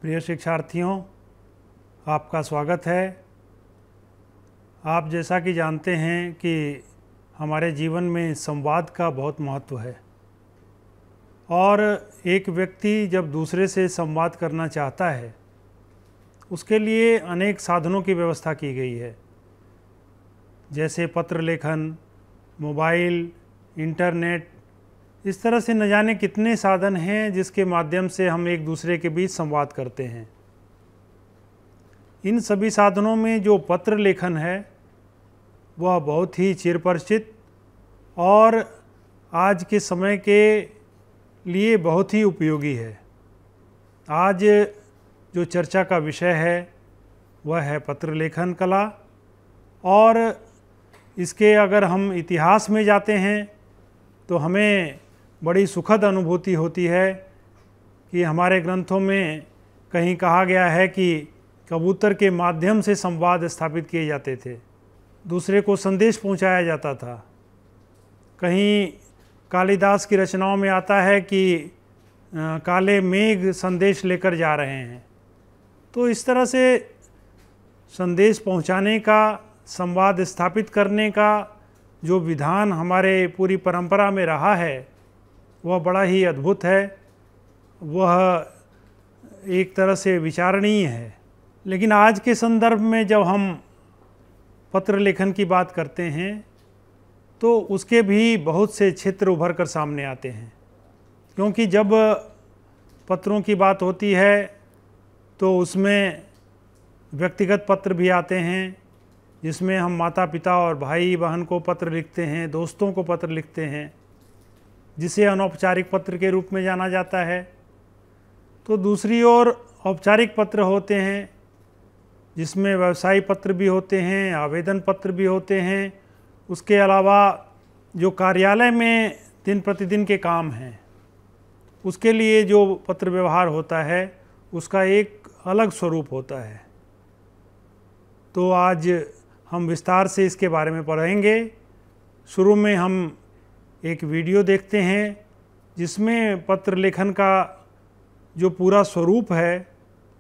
प्रिय शिक्षार्थियों, आपका स्वागत है। आप जैसा कि जानते हैं कि हमारे जीवन में संवाद का बहुत महत्व है और एक व्यक्ति जब दूसरे से संवाद करना चाहता है उसके लिए अनेक साधनों की व्यवस्था की गई है, जैसे पत्र लेखन, मोबाइल, इंटरनेट। इस तरह से न जाने कितने साधन हैं जिसके माध्यम से हम एक दूसरे के बीच संवाद करते हैं। इन सभी साधनों में जो पत्र लेखन है वह बहुत ही चिरपरिचित और आज के समय के लिए बहुत ही उपयोगी है। आज जो चर्चा का विषय है वह है पत्र लेखन कला, और इसके अगर हम इतिहास में जाते हैं तो हमें बड़ी सुखद अनुभूति होती है कि हमारे ग्रंथों में कहीं कहा गया है कि कबूतर के माध्यम से संवाद स्थापित किए जाते थे, दूसरे को संदेश पहुंचाया जाता था। कहीं कालिदास की रचनाओं में आता है कि काले मेघ संदेश लेकर जा रहे हैं। तो इस तरह से संदेश पहुंचाने का, संवाद स्थापित करने का जो विधान हमारे पूरी परंपरा में रहा है वह बड़ा ही अद्भुत है, वह एक तरह से विचारणीय है। लेकिन आज के संदर्भ में जब हम पत्र लेखन की बात करते हैं तो उसके भी बहुत से क्षेत्र उभर कर सामने आते हैं, क्योंकि जब पत्रों की बात होती है तो उसमें व्यक्तिगत पत्र भी आते हैं, जिसमें हम माता पिता और भाई बहन को पत्र लिखते हैं, दोस्तों को पत्र लिखते हैं, जिसे अनौपचारिक पत्र के रूप में जाना जाता है। तो दूसरी ओर औपचारिक पत्र होते हैं, जिसमें व्यवसायिक पत्र भी होते हैं, आवेदन पत्र भी होते हैं। उसके अलावा जो कार्यालय में दिन प्रतिदिन के काम हैं उसके लिए जो पत्र व्यवहार होता है उसका एक अलग स्वरूप होता है। तो आज हम विस्तार से इसके बारे में पढ़ेंगे। शुरू में हम एक वीडियो देखते हैं जिसमें पत्र लेखन का जो पूरा स्वरूप है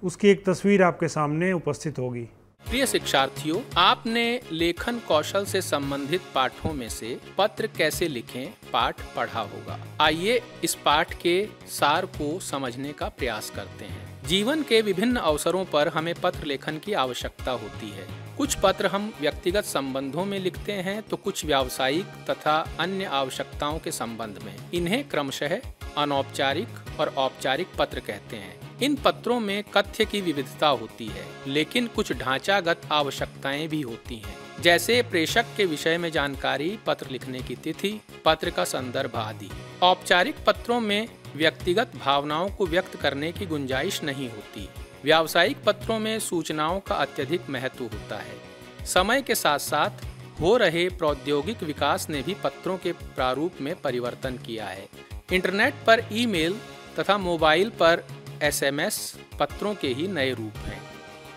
उसकी एक तस्वीर आपके सामने उपस्थित होगी। प्रिय शिक्षार्थियों, आपने लेखन कौशल से संबंधित पाठों में से पत्र कैसे लिखें पाठ पढ़ा होगा। आइए इस पाठ के सार को समझने का प्रयास करते हैं। जीवन के विभिन्न अवसरों पर हमें पत्र लेखन की आवश्यकता होती है। कुछ पत्र हम व्यक्तिगत संबंधों में लिखते हैं तो कुछ व्यावसायिक तथा अन्य आवश्यकताओं के संबंध में। इन्हें क्रमशः अनौपचारिक और औपचारिक पत्र कहते हैं। इन पत्रों में कथ्य की विविधता होती है, लेकिन कुछ ढांचागत आवश्यकताएं भी होती हैं, जैसे प्रेषक के विषय में जानकारी, पत्र लिखने की तिथि, पत्र का संदर्भ आदि। औपचारिक पत्रों में व्यक्तिगत भावनाओं को व्यक्त करने की गुंजाइश नहीं होती। व्यावसायिक पत्रों में सूचनाओं का अत्यधिक महत्व होता है। समय के साथ साथ हो रहे प्रौद्योगिक विकास ने भी पत्रों के प्रारूप में परिवर्तन किया है। इंटरनेट पर ईमेल तथा मोबाइल पर SMS पत्रों के ही नए रूप हैं।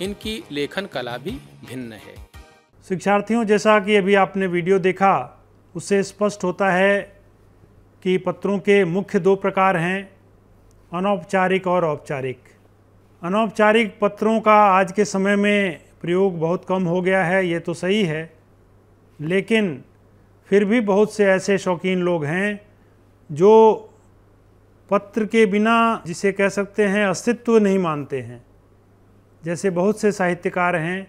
इनकी लेखन कला भी भिन्न है। शिक्षार्थियों, जैसा कि अभी आपने वीडियो देखा उससे स्पष्ट होता है कि पत्रों के मुख्य दो प्रकार हैं, अनौपचारिक और औपचारिक। अनौपचारिक पत्रों का आज के समय में प्रयोग बहुत कम हो गया है, ये तो सही है, लेकिन फिर भी बहुत से ऐसे शौकीन लोग हैं जो पत्र के बिना, जिसे कह सकते हैं, अस्तित्व नहीं मानते हैं। जैसे बहुत से साहित्यकार हैं,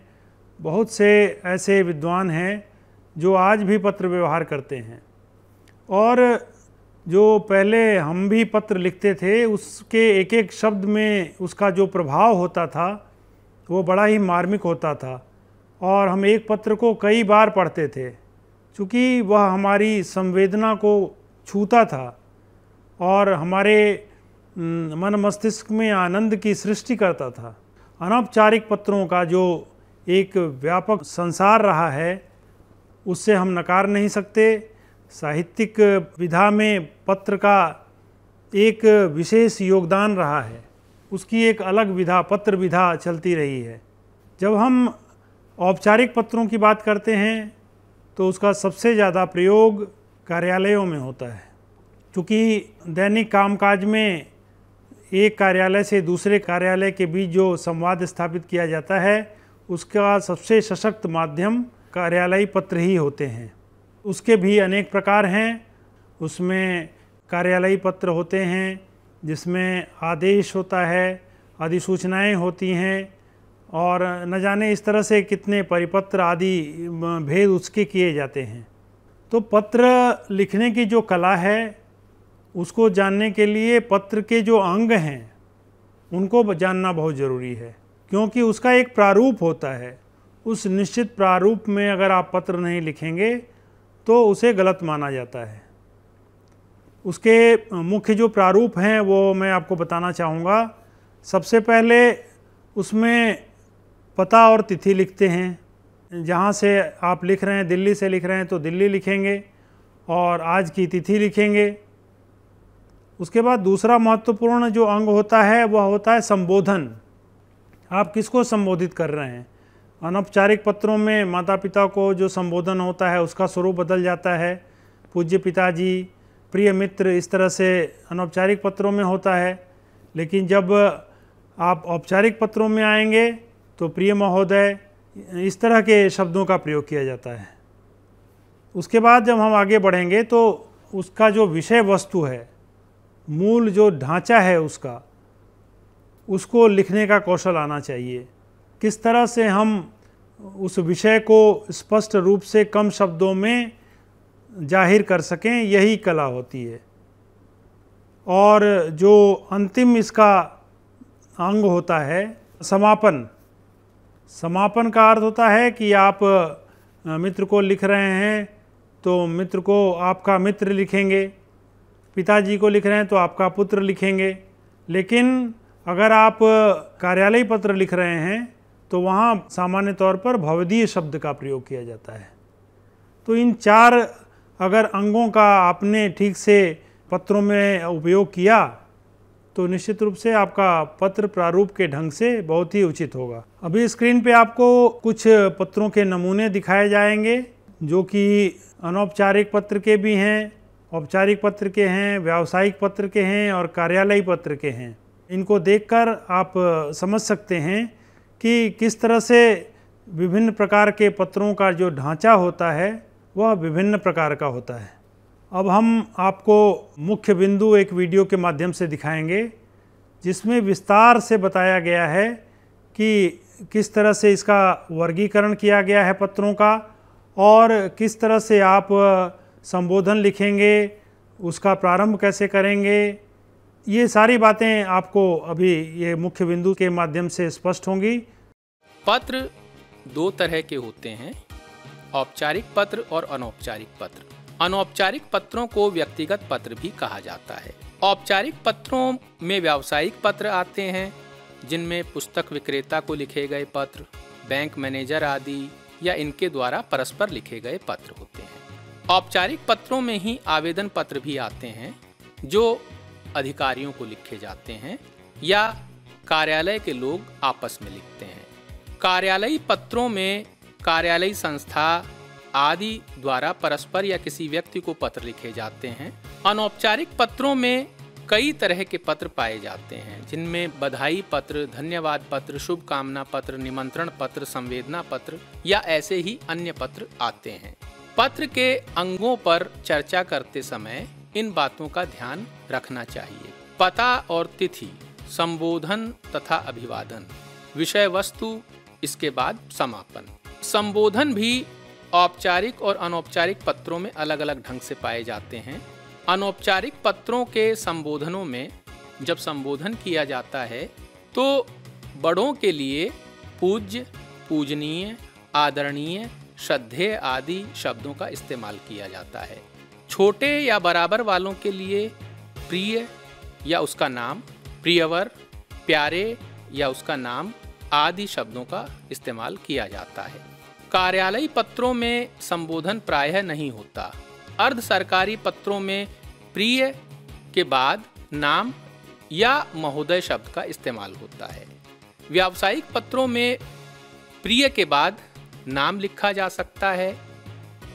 बहुत से ऐसे विद्वान हैं जो आज भी पत्र व्यवहार करते हैं, और जो पहले हम भी पत्र लिखते थे उसके एक एक शब्द में उसका जो प्रभाव होता था वो बड़ा ही मार्मिक होता था, और हम एक पत्र को कई बार पढ़ते थे क्योंकि वह हमारी संवेदना को छूता था और हमारे मन मस्तिष्क में आनंद की सृष्टि करता था। अनौपचारिक पत्रों का जो एक व्यापक संसार रहा है उससे हम नकार नहीं सकते। साहित्यिक विधा में पत्र का एक विशेष योगदान रहा है, उसकी एक अलग विधा, पत्र विधा चलती रही है। जब हम औपचारिक पत्रों की बात करते हैं तो उसका सबसे ज़्यादा प्रयोग कार्यालयों में होता है, क्योंकि दैनिक कामकाज में एक कार्यालय से दूसरे कार्यालय के बीच जो संवाद स्थापित किया जाता है उसका सबसे सशक्त माध्यम कार्यालयी पत्र ही होते हैं। उसके भी अनेक प्रकार हैं। उसमें कार्यालयी पत्र होते हैं जिसमें आदेश होता है, अधिसूचनाएं होती हैं और न जाने इस तरह से कितने परिपत्र आदि भेद उसके किए जाते हैं। तो पत्र लिखने की जो कला है उसको जानने के लिए पत्र के जो अंग हैं उनको जानना बहुत ज़रूरी है, क्योंकि उसका एक प्रारूप होता है। उस निश्चित प्रारूप में अगर आप पत्र नहीं लिखेंगे तो उसे गलत माना जाता है। उसके मुख्य जो प्रारूप हैं वो मैं आपको बताना चाहूँगा। सबसे पहले उसमें पता और तिथि लिखते हैं। जहाँ से आप लिख रहे हैं, दिल्ली से लिख रहे हैं तो दिल्ली लिखेंगे और आज की तिथि लिखेंगे। उसके बाद दूसरा महत्वपूर्ण जो अंग होता है वह होता है संबोधन। आप किसको संबोधित कर रहे हैं। अनौपचारिक पत्रों में माता पिता को जो संबोधन होता है उसका स्वरूप बदल जाता है। पूज्य पिताजी, प्रिय मित्र, इस तरह से अनौपचारिक पत्रों में होता है। लेकिन जब आप औपचारिक पत्रों में आएंगे तो प्रिय महोदय, इस तरह के शब्दों का प्रयोग किया जाता है। उसके बाद जब हम आगे बढ़ेंगे तो उसका जो विषय वस्तु है, मूल जो ढांचा है उसको लिखने का कौशल आना चाहिए। किस तरह से हम उस विषय को स्पष्ट रूप से कम शब्दों में जाहिर कर सकें, यही कला होती है। और जो अंतिम इसका अंग होता है समापन। समापन का अर्थ होता है कि आप मित्र को लिख रहे हैं तो मित्र को आपका मित्र लिखेंगे, पिताजी को लिख रहे हैं तो आपका पुत्र लिखेंगे। लेकिन अगर आप कार्यालयी पत्र लिख रहे हैं तो वहाँ सामान्य तौर पर भवदीय शब्द का प्रयोग किया जाता है। तो इन चार अगर अंगों का आपने ठीक से पत्रों में उपयोग किया तो निश्चित रूप से आपका पत्र प्रारूप के ढंग से बहुत ही उचित होगा। अभी स्क्रीन पे आपको कुछ पत्रों के नमूने दिखाए जाएंगे जो कि अनौपचारिक पत्र के भी हैं, औपचारिक पत्र के हैं, व्यावसायिक पत्र के हैं और कार्यालयी पत्र के हैं। इनको देखकर आप समझ सकते हैं कि किस तरह से विभिन्न प्रकार के पत्रों का जो ढांचा होता है वह विभिन्न प्रकार का होता है। अब हम आपको मुख्य बिंदु एक वीडियो के माध्यम से दिखाएंगे जिसमें विस्तार से बताया गया है कि किस तरह से इसका वर्गीकरण किया गया है पत्रों का और किस तरह से आप संबोधन लिखेंगे, उसका प्रारंभ कैसे करेंगे। ये सारी बातें आपको अभी ये मुख्य बिंदु के माध्यम से स्पष्ट होंगी। पत्र दो तरह के होते हैं, औपचारिक पत्र और अनौपचारिक पत्र। अनौपचारिक पत्रों को व्यक्तिगत पत्र भी कहा जाता है। औपचारिक पत्रों में व्यावसायिक पत्र आते हैं जिनमें पुस्तक विक्रेता को लिखे गए पत्र, बैंक मैनेजर आदि या इनके द्वारा परस्पर लिखे गए पत्र होते हैं। औपचारिक पत्रों में ही आवेदन पत्र भी आते हैं जो अधिकारियों को लिखे जाते हैं या कार्यालय के लोग आपस में लिखते हैं। कार्यालयी पत्रों में कार्यालयी संस्था आदि द्वारा परस्पर या किसी व्यक्ति को पत्र लिखे जाते हैं। अनौपचारिक पत्रों में कई तरह के पत्र पाए जाते हैं जिनमें बधाई पत्र, धन्यवाद पत्र, शुभकामना पत्र, निमंत्रण पत्र, संवेदना पत्र या ऐसे ही अन्य पत्र आते हैं। पत्र के अंगों पर चर्चा करते समय इन बातों का ध्यान रखना चाहिए। पता और तिथि, संबोधन तथा अभिवादन, विषय वस्तु, इसके बाद समापन। संबोधन भी औपचारिक और अनौपचारिक पत्रों में अलग अलग ढंग से पाए जाते हैं। अनौपचारिक पत्रों के संबोधनों में जब संबोधन किया जाता है तो बड़ों के लिए पूज्य, पूजनीय, आदरणीय, श्रद्धेय आदि शब्दों का इस्तेमाल किया जाता है। छोटे या बराबर वालों के लिए प्रिय या उसका नाम, प्रियवर, प्यारे या उसका नाम आदि शब्दों का इस्तेमाल किया जाता है। कार्यालयी पत्रों में संबोधन प्रायः नहीं होता। अर्ध सरकारी पत्रों में प्रिय के बाद नाम या महोदय शब्द का इस्तेमाल होता है। व्यावसायिक पत्रों में प्रिय के बाद नाम लिखा जा सकता है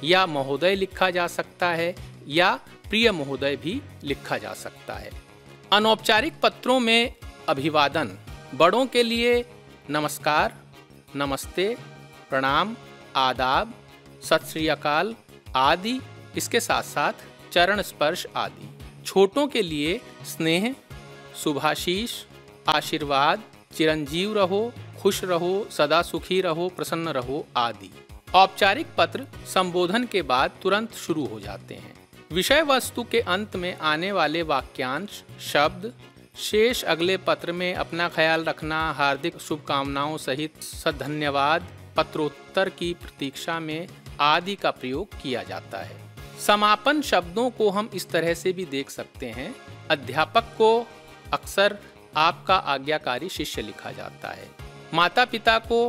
या महोदय लिखा जा सकता है या प्रिय महोदय भी लिखा जा सकता है। अनौपचारिक पत्रों में अभिवादन, बड़ों के लिए नमस्कार, नमस्ते, प्रणाम, आदाब, सत श्री अकाल आदि, इसके साथ साथ चरण स्पर्श आदि। छोटों के लिए स्नेह, शुभाशीष, आशीर्वाद, चिरंजीव रहो, खुश रहो, सदा सुखी रहो, प्रसन्न रहो आदि। औपचारिक पत्र संबोधन के बाद तुरंत शुरू हो जाते हैं। विषय वस्तु के अंत में आने वाले वाक्यांश, शब्द, शेष अगले पत्र में अपना ख्याल रखना, हार्दिक शुभकामनाओं सहित सधन्यवाद, पत्रोत्तर की प्रतीक्षा में आदि का प्रयोग किया जाता है। समापन शब्दों को हम इस तरह से भी देख सकते हैं। अध्यापक को अक्सर आपका आज्ञाकारी शिष्य लिखा जाता है। माता पिता को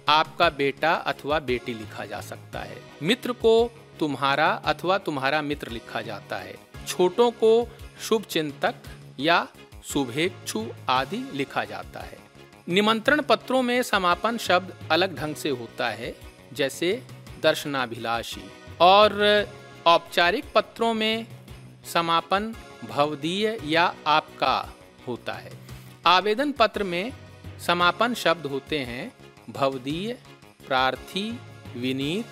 आपका बेटा अथवा बेटी लिखा जा सकता है। मित्र को तुम्हारा अथवा तुम्हारा मित्र लिखा जाता है। छोटों को शुभ चिंतक या शुभेच्छु आदि लिखा जाता है। निमंत्रण पत्रों में समापन शब्द अलग ढंग से होता है, जैसे दर्शनाभिलाषी, और औपचारिक पत्रों में समापन भवदीय या आपका होता है। आवेदन पत्र में समापन शब्द होते हैं भवदीय, प्रार्थी, विनीत।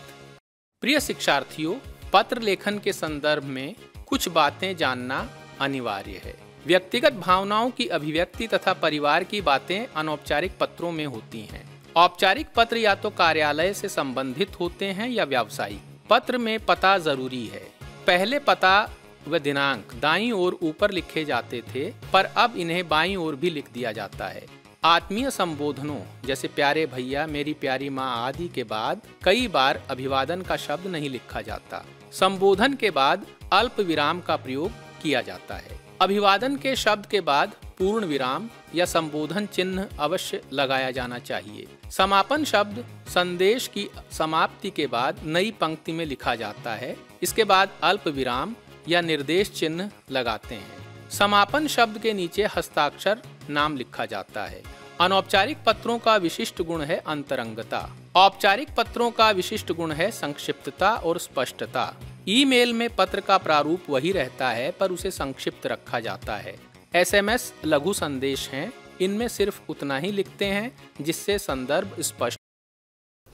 प्रिय शिक्षार्थियों, पत्र लेखन के संदर्भ में कुछ बातें जानना अनिवार्य है। व्यक्तिगत भावनाओं की अभिव्यक्ति तथा परिवार की बातें अनौपचारिक पत्रों में होती हैं। औपचारिक पत्र या तो कार्यालय से संबंधित होते हैं या व्यावसायिक। पत्र में पता जरूरी है। पहले पता व दिनांक दाईं ओर ऊपर लिखे जाते थे, पर अब इन्हें बाईं ओर भी लिख दिया जाता है। आत्मीय संबोधनों जैसे प्यारे भैया, मेरी प्यारी माँ आदि के बाद कई बार अभिवादन का शब्द नहीं लिखा जाता। संबोधन के बाद अल्प विराम का प्रयोग किया जाता है। अभिवादन के शब्द के बाद पूर्ण विराम या संबोधन चिन्ह अवश्य लगाया जाना चाहिए। समापन शब्द संदेश की समाप्ति के बाद नई पंक्ति में लिखा जाता है। इसके बाद अल्प विराम या निर्देश चिन्ह लगाते हैं। समापन शब्द के नीचे हस्ताक्षर नाम लिखा जाता है। अनौपचारिक पत्रों का विशिष्ट गुण है अंतरंगता। औपचारिक पत्रों का विशिष्ट गुण है संक्षिप्तता और स्पष्टता। ईमेल में पत्र का प्रारूप वही रहता है, पर उसे संक्षिप्त रखा जाता है। एसएमएस लघु संदेश हैं, इनमें सिर्फ उतना ही लिखते हैं जिससे संदर्भ स्पष्ट।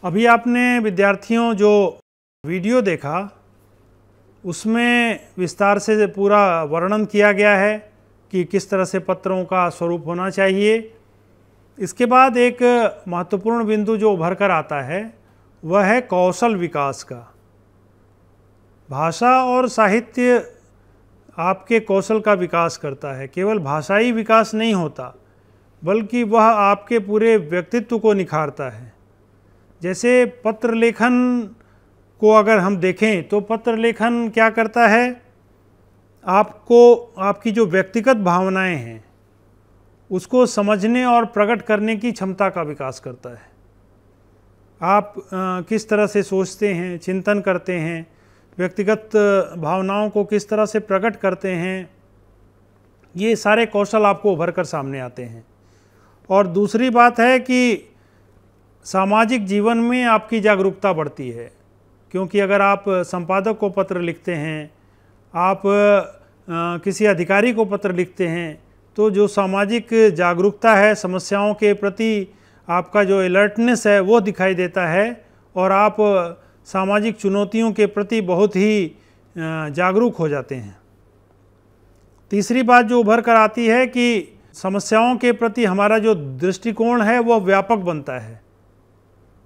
अभी आपने विद्यार्थियों जो वीडियो देखा उसमें विस्तार से पूरा वर्णन किया गया है कि किस तरह से पत्रों का स्वरूप होना चाहिए। इसके बाद एक महत्वपूर्ण बिंदु जो उभर कर आता है वह है कौशल विकास का। भाषा और साहित्य आपके कौशल का विकास करता है। केवल भाषाई विकास नहीं होता, बल्कि वह आपके पूरे व्यक्तित्व को निखारता है। जैसे पत्र लेखन को अगर हम देखें तो पत्र लेखन क्या करता है, आपको आपकी जो व्यक्तिगत भावनाएं हैं उसको समझने और प्रकट करने की क्षमता का विकास करता है। आप किस तरह से सोचते हैं, चिंतन करते हैं, व्यक्तिगत भावनाओं को किस तरह से प्रकट करते हैं, ये सारे कौशल आपको उभर कर सामने आते हैं। और दूसरी बात है कि सामाजिक जीवन में आपकी जागरूकता बढ़ती है, क्योंकि अगर आप संपादक को पत्र लिखते हैं, आप किसी अधिकारी को पत्र लिखते हैं, तो जो सामाजिक जागरूकता है, समस्याओं के प्रति आपका जो अलर्टनेस है वो दिखाई देता है और आप सामाजिक चुनौतियों के प्रति बहुत ही जागरूक हो जाते हैं। तीसरी बात जो उभर कर आती है कि समस्याओं के प्रति हमारा जो दृष्टिकोण है वह व्यापक बनता है,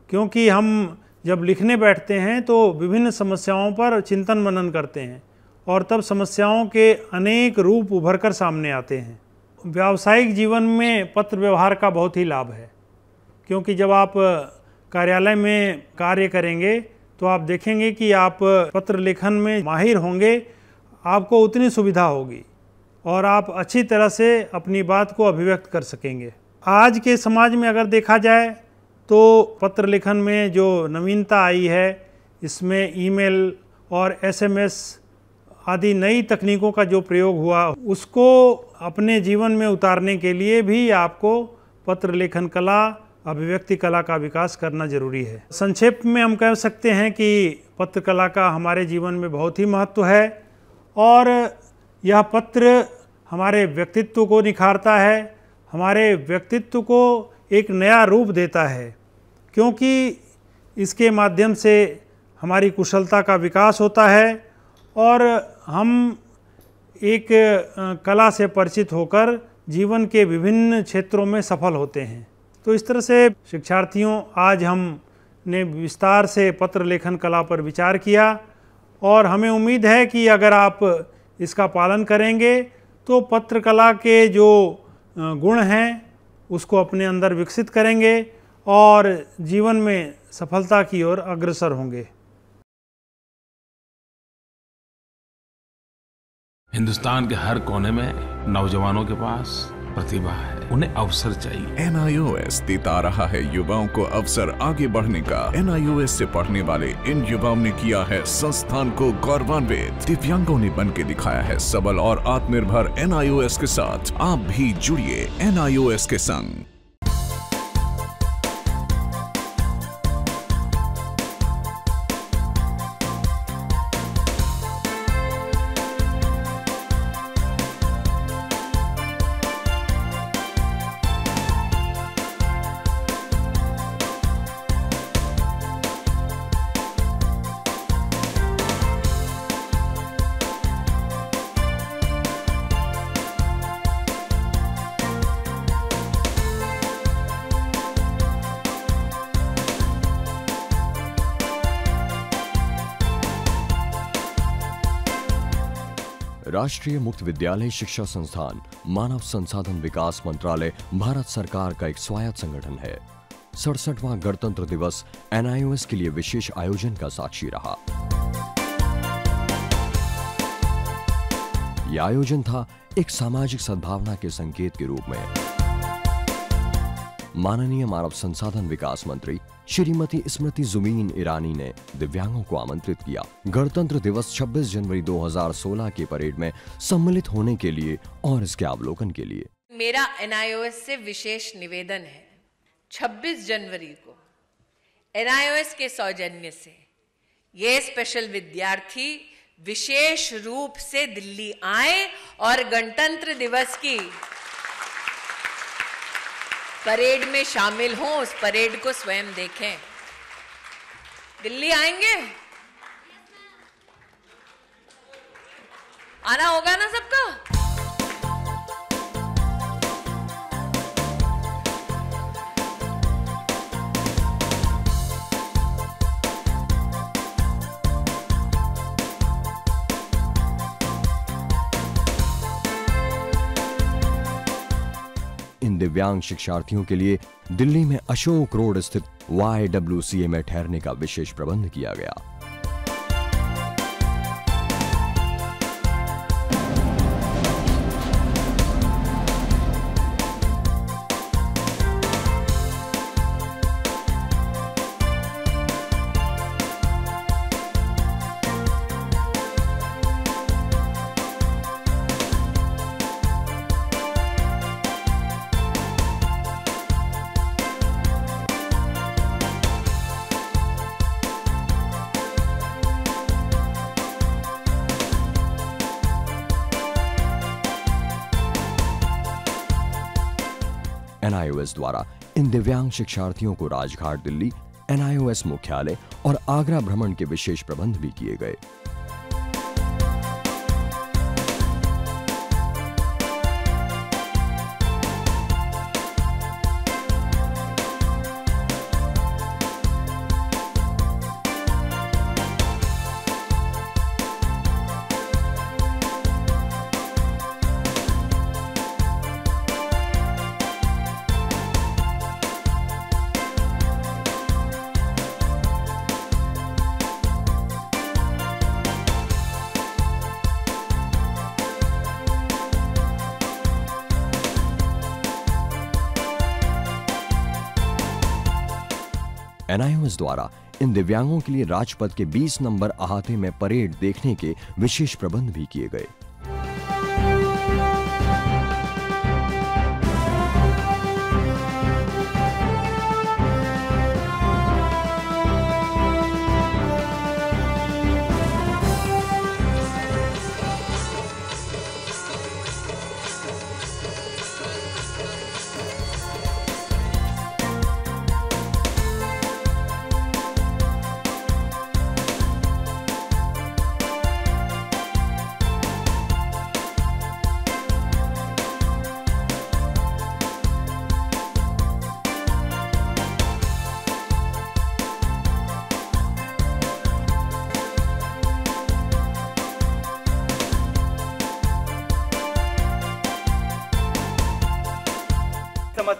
क्योंकि हम जब लिखने बैठते हैं तो विभिन्न समस्याओं पर चिंतन मनन करते हैं और तब समस्याओं के अनेक रूप उभर कर सामने आते हैं। व्यावसायिक जीवन में पत्र व्यवहार का बहुत ही लाभ है, क्योंकि जब आप कार्यालय में कार्य करेंगे तो आप देखेंगे कि आप पत्र लेखन में माहिर होंगे, आपको उतनी सुविधा होगी और आप अच्छी तरह से अपनी बात को अभिव्यक्त कर सकेंगे। आज के समाज में अगर देखा जाए तो पत्र लेखन में जो नवीनता आई है, इसमें ईमेल और एसएमएस आदि नई तकनीकों का जो प्रयोग हुआ, उसको अपने जीवन में उतारने के लिए भी आपको पत्र लेखन कला, अभिव्यक्ति कला का विकास करना जरूरी है। संक्षेप में हम कह सकते हैं कि पत्र कला का हमारे जीवन में बहुत ही महत्व है और यह पत्र हमारे व्यक्तित्व को निखारता है, हमारे व्यक्तित्व को एक नया रूप देता है, क्योंकि इसके माध्यम से हमारी कुशलता का विकास होता है और हम एक कला से परिचित होकर जीवन के विभिन्न क्षेत्रों में सफल होते हैं। तो इस तरह से शिक्षार्थियों, आज हमने विस्तार से पत्र लेखन कला पर विचार किया और हमें उम्मीद है कि अगर आप इसका पालन करेंगे तो पत्र कला के जो गुण हैं उसको अपने अंदर विकसित करेंगे और जीवन में सफलता की ओर अग्रसर होंगे। हिंदुस्तान के हर कोने में नौजवानों के पास प्रतिभा है, उन्हें अवसर चाहिए। NIOS देता रहा है युवाओं को अवसर आगे बढ़ने का। NIOS से पढ़ने वाले इन युवाओं ने किया है संस्थान को गौरवान्वित। दिव्यांगों ने बन के दिखाया है सबल और आत्मनिर्भर। NIOS के साथ आप भी जुड़िए NIOS के संग। राष्ट्रीय मुक्त विद्यालय शिक्षा संस्थान मानव संसाधन विकास मंत्रालय भारत सरकार का एक स्वायत्त संगठन है। 67वां गणतंत्र दिवस NIOS के लिए विशेष आयोजन का साक्षी रहा। यह आयोजन था एक सामाजिक सद्भावना के संकेत के रूप में। माननीय मानव संसाधन विकास मंत्री श्रीमती स्मृति जुबीन ईरानी ने दिव्यांगों को आमंत्रित किया गणतंत्र दिवस 26 जनवरी 2016 के परेड में सम्मिलित होने के लिए और इसके अवलोकन के लिए। मेरा NIOS से विशेष निवेदन है, 26 जनवरी को NIOS के सौजन्य से ये स्पेशल विद्यार्थी विशेष रूप से दिल्ली आए और गणतंत्र दिवस की परेड में शामिल हों, उस परेड को स्वयं देखें। दिल्ली आएंगे? आना होगा ना सबका? इन दिव्यांग शिक्षार्थियों के लिए दिल्ली में अशोक रोड स्थित YWCA में ठहरने का विशेष प्रबंध किया गया। NIOS द्वारा इन दिव्यांग शिक्षार्थियों को राजघाट दिल्ली, NIOS मुख्यालय और आगरा भ्रमण के विशेष प्रबंध भी किए गए। NIOS द्वारा इन दिव्यांगों के लिए राजपथ के 20 नंबर अहाते में परेड देखने के विशेष प्रबंध भी किए गए।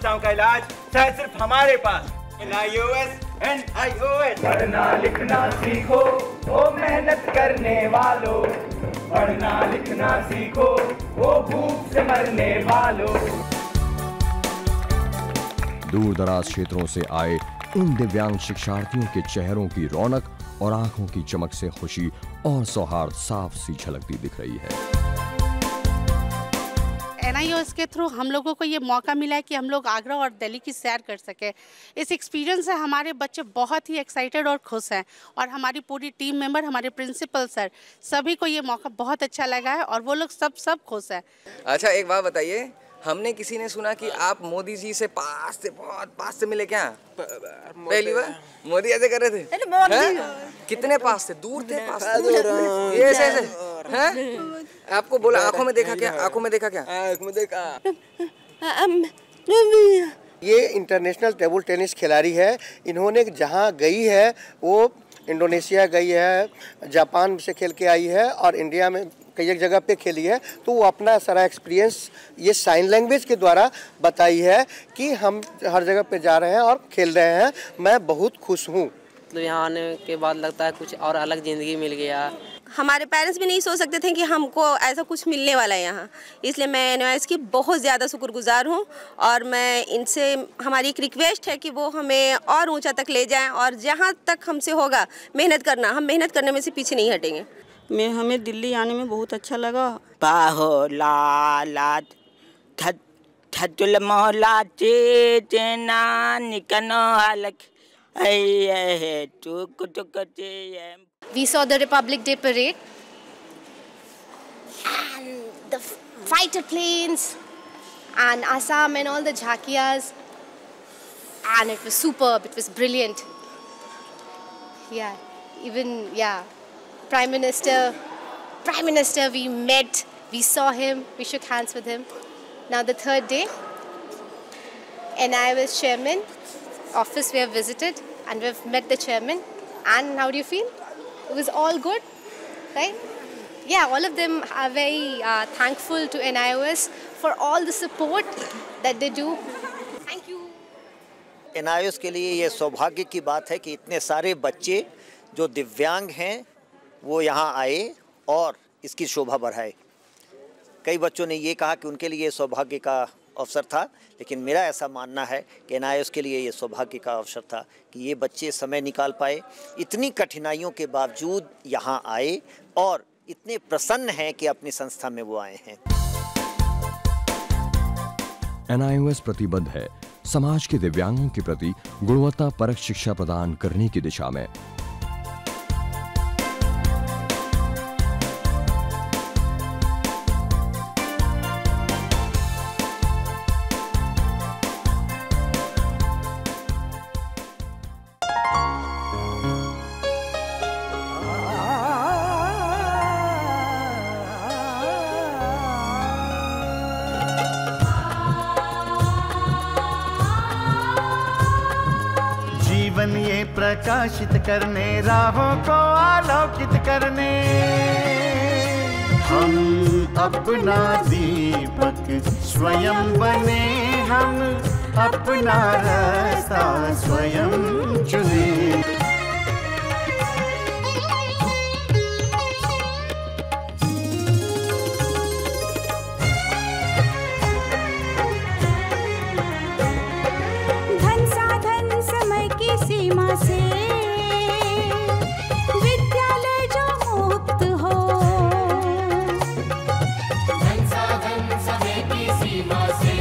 समस्याओं का इलाज शायद सिर्फ हमारे पास। NIOS NIOS। पढ़ना लिखना सीखो वो मेहनत करने वालों, पढ़ना लिखना सीखो वो भूख से मरने वालों। दूर दराज क्षेत्रों से आए इन दिव्यांग शिक्षार्थियों के चेहरों की रौनक और आंखों की चमक से खुशी और सौहार्द साफ सी झलकती दिख रही है। NIOS के थ्रू हम लोगों को ये मौका मिला है कि हम लोग आगरा और दिल्ली की सैर कर सके। इस एक्सपीरियंस से हमारे बच्चे बहुत ही एक्साइटेड और खुश हैं और हमारी पूरी टीम मेंबर, हमारे प्रिंसिपल सर, सभी को ये मौका बहुत अच्छा लगा है और वो लोग सब खुश हैं। अच्छा, एक बात बताइए, हमने किसी ने सुना कि आप मोदी जी से बहुत पास से मिले क्या? पहली बार मोदी ऐसे कर रहे थे? कितने पास थे? दूर थे, पास थे? ये ऐसे हैं? आपको बोला आंखों में देखा क्या? आंखों में देखा क्या? आंखों में देखा। ये इंटरनेशनल टेबल टेनिस खिलाड़ी है। इन्होंने जहाँ गई है वो इंडोनेशिया गई है, जापान से खेल के आई है और इंडिया में कई एक जगह पे खेली है। तो वो अपना सारा एक्सपीरियंस ये साइन लैंग्वेज के द्वारा बताई है कि हम हर जगह पे जा रहे हैं और खेल रहे हैं। मैं बहुत खुश हूँ। तो यहाँ आने के बाद लगता है कुछ और अलग ज़िंदगी मिल गया। हमारे पेरेंट्स भी नहीं सोच सकते थे कि हमको ऐसा कुछ मिलने वाला है यहाँ, इसलिए मैं NIOS की बहुत ज़्यादा शुक्रगुजार हूँ और मैं इनसे, हमारी एक रिक्वेस्ट है कि वो हमें और ऊंचा तक ले जाएं और जहाँ तक हमसे होगा मेहनत करना, हम मेहनत करने में से पीछे नहीं हटेंगे। हमें दिल्ली आने में बहुत अच्छा लगा। बाहो लालात ठठुल मोहला चेना निकनो अलग है टुक टुक चे। We saw the Republic Day parade and the fighter planes and Assam and all the jhakias, and it was superb, it was brilliant. Yeah, even, yeah, Prime Minister, we met, we saw him, we shook hands with him. Now the third day, NIOS chairman office we have visited and we've met the chairman. And how do you feel? It was all good, right? Yeah, all of them are very thankful to NIOS for all the support that they do. Thank you. NIOS के लिए ये सौभाग्य की बात है कि इतने सारे बच्चे जो दिव्यांग हैं वो यहाँ आए और इसकी शोभा बढ़ाए। कई बच्चों ने ये कहा कि उनके लिए ये सौभाग्य का अवसर था, लेकिन मेरा ऐसा मानना है कि NIOS के लिए ये सौभाग्य का अवसर था कि ये बच्चे समय निकाल पाए, इतनी कठिनाइयों के बावजूद यहाँ आए और इतने प्रसन्न हैं कि अपनी संस्था में वो आए हैं। NIOS प्रतिबद्ध है समाज के दिव्यांगों के प्रति गुणवत्ता परक शिक्षा प्रदान करने की दिशा में। जीवन ये प्रकाशित करने, राहों को आलोकित करने, हम अपना दीपक स्वयं बने, हम अपना रास्ता स्वयं चुने। सीमा से विद्यालय जो मुक्त हो, संसाधन समय की सीमा से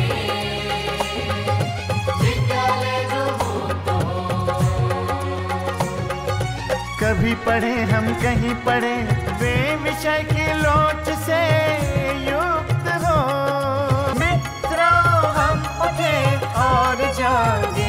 विद्यालय जो मुक्त हो। कभी पढ़े हम कहीं पढ़े, वे विषय की लोच से युक्त हो। मित्रों हम उठे और जागे,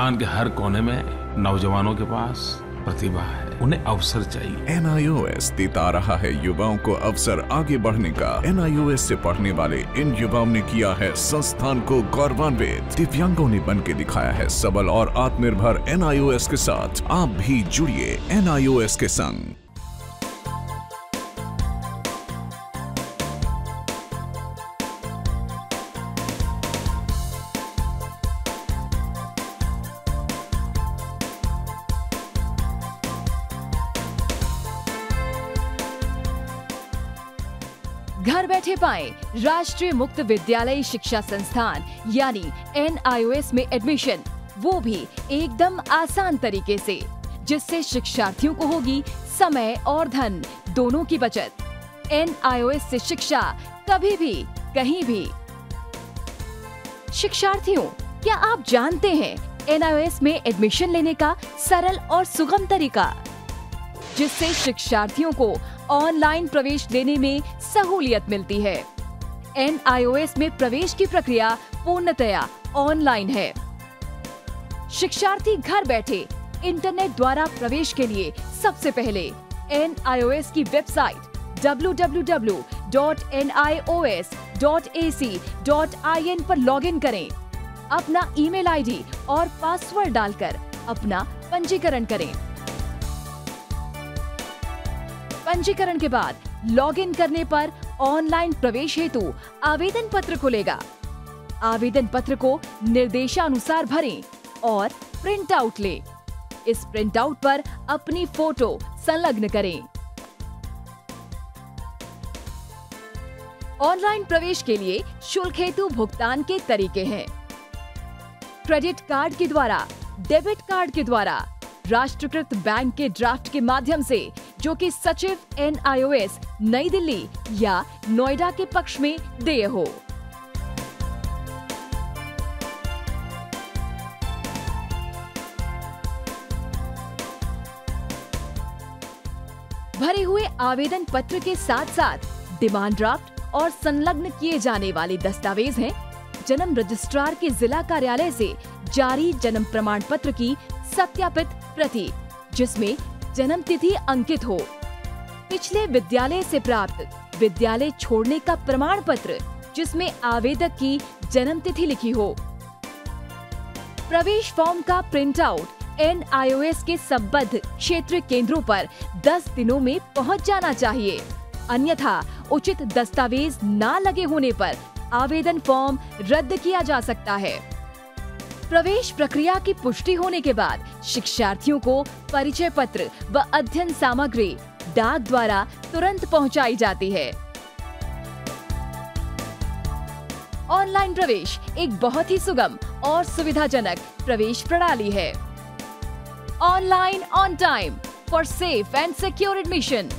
हिंदुस्तान के हर कोने में नौजवानों के पास प्रतिभा है, उन्हें अवसर चाहिए। NIOS देता रहा है युवाओं को अवसर आगे बढ़ने का। NIOS से पढ़ने वाले इन युवाओं ने किया है संस्थान को गौरवान्वित। दिव्यांगों ने बन के दिखाया है सबल और आत्मनिर्भर। NIOS के साथ आप भी जुड़िए NIOS के संग। घर बैठे पाएं राष्ट्रीय मुक्त विद्यालय शिक्षा संस्थान यानी NIOS में एडमिशन, वो भी एकदम आसान तरीके से, जिससे शिक्षार्थियों को होगी समय और धन दोनों की बचत। NIOS से शिक्षा कभी भी कहीं भी। शिक्षार्थियों, क्या आप जानते हैं NIOS में एडमिशन लेने का सरल और सुगम तरीका, जिससे शिक्षार्थियों को ऑनलाइन प्रवेश लेने में सहूलियत मिलती है। NIOS में प्रवेश की प्रक्रिया पूर्णतया ऑनलाइन है। शिक्षार्थी घर बैठे इंटरनेट द्वारा प्रवेश के लिए सबसे पहले NIOS की वेबसाइट www.nios.ac.in पर लॉगिन करें। अपना ईमेल आईडी और पासवर्ड डालकर अपना पंजीकरण करें। पंजीकरण के बाद लॉगिन करने पर ऑनलाइन प्रवेश हेतु आवेदन पत्र खुलेगा। आवेदन पत्र को निर्देशानुसार भरें और प्रिंट आउट लें। इस प्रिंट आउट पर अपनी फोटो संलग्न करें। ऑनलाइन प्रवेश के लिए शुल्क हेतु भुगतान के तरीके हैं: क्रेडिट कार्ड के द्वारा, डेबिट कार्ड के द्वारा, राष्ट्रीयकृत बैंक के ड्राफ्ट के माध्यम से, जो कि सचिव NIOS नई दिल्ली या नोएडा के पक्ष में देय हो। भरे हुए आवेदन पत्र के साथ साथ डिमांड ड्राफ्ट और संलग्न किए जाने वाले दस्तावेज हैं: जन्म रजिस्ट्रार के जिला कार्यालय से जारी जन्म प्रमाण पत्र की सत्यापित प्रति, जिसमें जन्म तिथि अंकित हो, पिछले विद्यालय से प्राप्त विद्यालय छोड़ने का प्रमाण पत्र, जिसमें आवेदक की जन्म तिथि लिखी हो। प्रवेश फॉर्म का प्रिंट आउट NIOS के संबद्ध क्षेत्रीय केंद्रों पर 10 दिनों में पहुंच जाना चाहिए, अन्यथा उचित दस्तावेज न लगे होने पर आवेदन फॉर्म रद्द किया जा सकता है। प्रवेश प्रक्रिया की पुष्टि होने के बाद शिक्षार्थियों को परिचय पत्र व अध्ययन सामग्री डाक द्वारा तुरंत पहुंचाई जाती है। ऑनलाइन प्रवेश एक बहुत ही सुगम और सुविधाजनक प्रवेश प्रणाली है। Online on time for safe and secure admission.